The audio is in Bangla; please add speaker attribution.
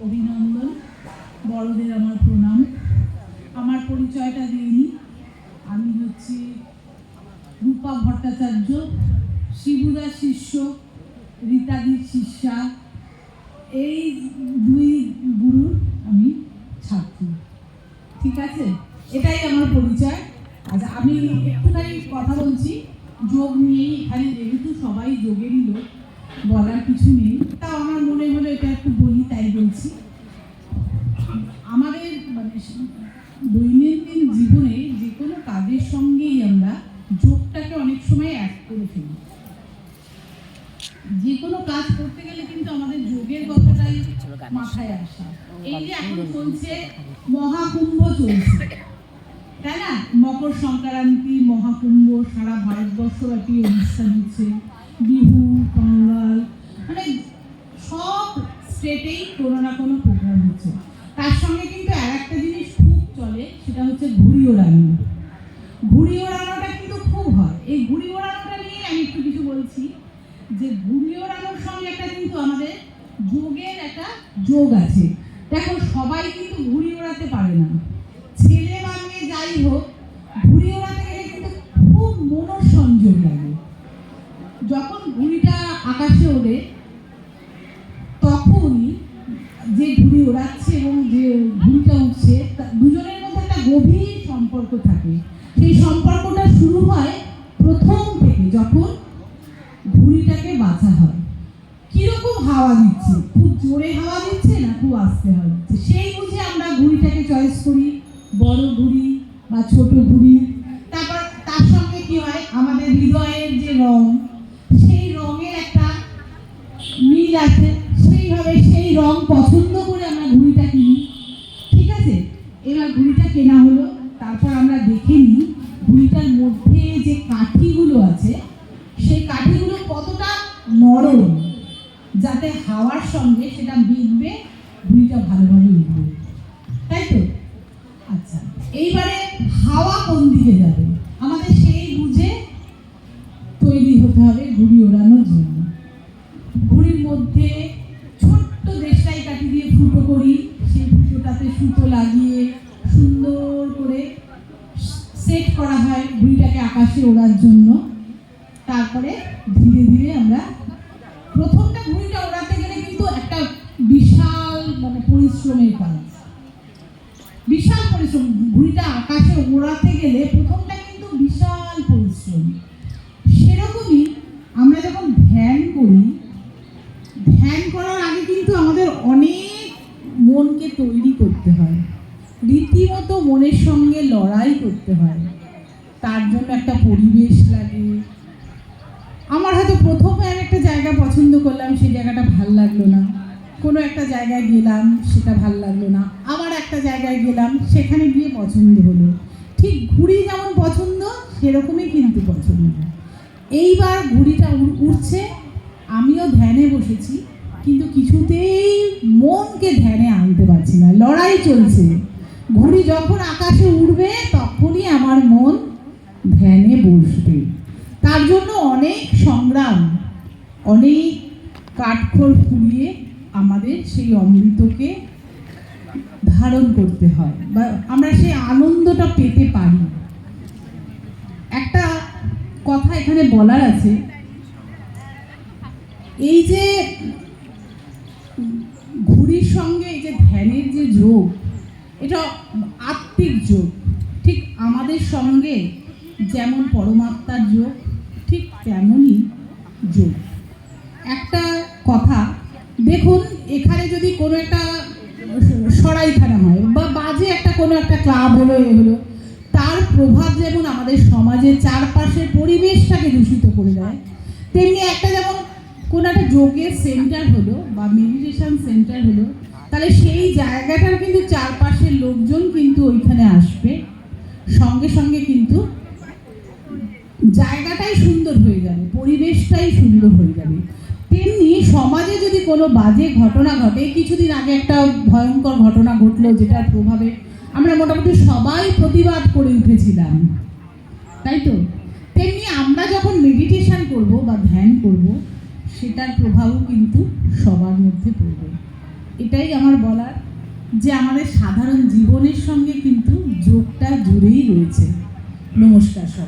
Speaker 1: অভিনন্দন, বড়দের আমার প্রণাম। আমার পরিচয়টা দিইনি, আমি হচ্ছি রূপা ভট্টাচার্য, শিবুদার শিষ্য, রীতাদির শিষ্যা। এই দুই গুরুর আমি ছাত্রী। ঠিক আছে, এটাই আমার পরিচয়। আচ্ছা, আমি একটুখানি কথা বলছি যোগ নিয়েই। এখানে যেহেতু সবাই যোগেরই লোক, বলার কিছু নেই, তাও আমার মনে হলো এটা একটু বলি, তাই বলছি। আমাদের মানে দৈনন্দিন জীবনে যে কোনো কাজের সঙ্গেই আমরা যোগটাকে অনেক সময় অ্যাড করে ফেলি। যে কোনো কাজ করতে গেলে কিন্তু আমাদের যোগের কথাটাই মাথায় আসে। এই যে এখন চলছে মহাকুম্ভ চলছে, তাই না? মকর সংক্রান্তি, মহাকুম্ভ, সারা ভারতবর্ষব্যাপী অনুষ্ঠান হচ্ছে, বিহু, পোঙ্গল, মানে সব স্টেটেই কোনো না কোনো প্রোগ্রাম হচ্ছে। তার সঙ্গে কিন্তু আর একটা জিনিস খুব চলে, সেটা হচ্ছে ঘুড়ি ওড়ানো। ঘুড়ি ওড়ানোটা কিন্তু খুব হয়। এই ঘুড়ি ওড়ানোটা নিয়ে আমি একটু কিছু বলছি, যে ঘুড়ি ওড়ানোর সঙ্গে একটা কিন্তু আমাদের যোগের একটা যোগ আছে। দেখো, সবাই কিন্তু ঘুড়ি ওড়াতে পারে না, ছেলে বা মেয়ে যাই হোক, ঘুড়ি ওড়াতে গেলে কিন্তু খুব মনোসংযোগ লাগে। যখন ঘুড়িটা আকাশে ওড়ে, তখনই যে ঘুড়ি ওড়াচ্ছে এবং যে ঘুড়িটা উঠছে, দুজনের মধ্যে একটা গভীর সম্পর্ক থাকে। সেই সম্পর্কটা শুরু হয় প্রথম থেকে, যখন ঘুড়িটাকে বাঁচা হয়। কিরকম হাওয়া দিচ্ছে, খুব জোরে হাওয়া দিচ্ছে না খুব আস্তে হাওয়া দিচ্ছে, সেই বুঝে আমরা ঘুড়িটাকে চয়েস করি, বড় ঘুড়ি বা ছোট ঘুড়ি। তারপর তার সঙ্গে কি হয়, আমাদের হৃদয়ের যে রং, সেই রঙের একটা মিল আছে, সেইভাবে সেই রং পছন্দ করে আমরা ঘুড়িটা কিনি। ঠিক আছে, এবার ঘুড়িটা কেনা হলো, তারপর আমরা দেখে নিই ঘুড়িটার মধ্যে যে কাঠিগুলো আছে, সেই কাঠিগুলো কতটা নরম, যাতে হাওয়ার সঙ্গে সেটা বিঁধবে, ঘুড়িটা ভালোভাবে উঠবে, তাই তো? আচ্ছা, এইবারে হাওয়া কোন দিকে যাবে, আমাদের সেই বুঝে তৈরি হতে হবে ঘুড়ি ওড়ানোর জন্য। ঘুড়ির মধ্যে ছোট্ট দেশলাই কাঠি দিয়ে ফুটো করি, সেই ফুটোটাতে সুতো লাগিয়ে সুন্দর করে সেট করা হয় ঘুড়িটাকে আকাশে ওড়ার জন্য। তারপরে ধীরে ধীরে আমরা প্রথমটা ঘুড়িটা ওড়াতে গেলে কিন্তু একটা বিশাল মানে পরিশ্রমের কাজ, বিশাল পরিশ্রম। ঘুড়িটা আকাশে ওড়াতে গেলে প্রথমটা কিন্তু বিশাল পরিশ্রম। সেরকমই আমরা যখন ধ্যান করি, ধ্যান করার আগে কিন্তু আমাদের অনেক মনকে তৈরি করতে হয়, রীতিমতো মনের সঙ্গে লড়াই করতে হয়। তার জন্য একটা পরিবেশ লাগে। আমার হয়তো প্রথমে আমি একটা জায়গা পছন্দ করলাম, সেই জায়গাটা ভাল লাগলো না, কোনো একটা জায়গায় গেলাম, সেটা ভাল লাগলো না, আবার একটা জায়গায় গেলাম, সেখানে গিয়ে পছন্দ হলো। ঠিক ঘুড়ি যেমন পছন্দ, সেরকমই কিন্তু পছন্দ। এইবার ঘুড়িটা উঠছে, আমিও ধ্যানে বসেছি, কিন্তু কিছুতেই মনকে ধ্যানে আনতে পারছি না, লড়াই চলছে। ঘুড়ি যখন আকাশে উঠবে, তখনই আমার মন ধ্যানে বসবে। তার জন্য অনেক সংগ্রাম, অনেক কাঠখড় পুড়িয়ে আমাদের সেই অমৃতকে ধারণ করতে হয়, বা আমরা সেই আনন্দটা পেতে পারি। একটা কথা এখানে বলার আছে, এই যে ঘুড়ির সঙ্গে এই যে ধ্যানের যে যোগ, এটা আত্মিক যোগ। ঠিক আমাদের সঙ্গে যেমন পরমাত্মার যোগ, ঠিক তেমনই যোগ। একটা কথা দেখুন, এখানে যদি কোনো একটা সরাইখানা হয় বা বাজে একটা কোনো একটা ক্লাব হলো, এ হলো, তার প্রভাব যেমন আমাদের সমাজের চারপাশের পরিবেশটাকে দূষিত করে দেয়, তেমনি একটা যেমন কোনো একটা যোগের সেন্টার হলো বা মেডিটেশন সেন্টার হলো, তাহলে সেই জায়গাটার কিন্তু চারপাশের লোকজন কিন্তু ওইখানে আসবে, সঙ্গে সঙ্গে কিন্তু জায়গাটাই সুন্দর হয়ে যাবে, পরিবেশটাই সুন্দর হয়ে যাবে। তেমনি সমাজে যদি কোনো বাজে ঘটনা ঘটে, কিছুদিন আগে একটা ভয়ঙ্কর ঘটনা ঘটলো, যেটার প্রভাবে আমরা মোটামুটি সবাই প্রতিবাদ করে উঠেছিলাম, তাই তো? তেমনি আমরা যখন মেডিটেশন করব বা ধ্যান করব, সেটার প্রভাবও কিন্তু সবার মধ্যে পড়বে। এটাই আমার বলার যে আমাদের সাধারণ জীবনের সঙ্গে কিন্তু যোগটা জুড়েই রয়েছে। নমস্কার সবাই।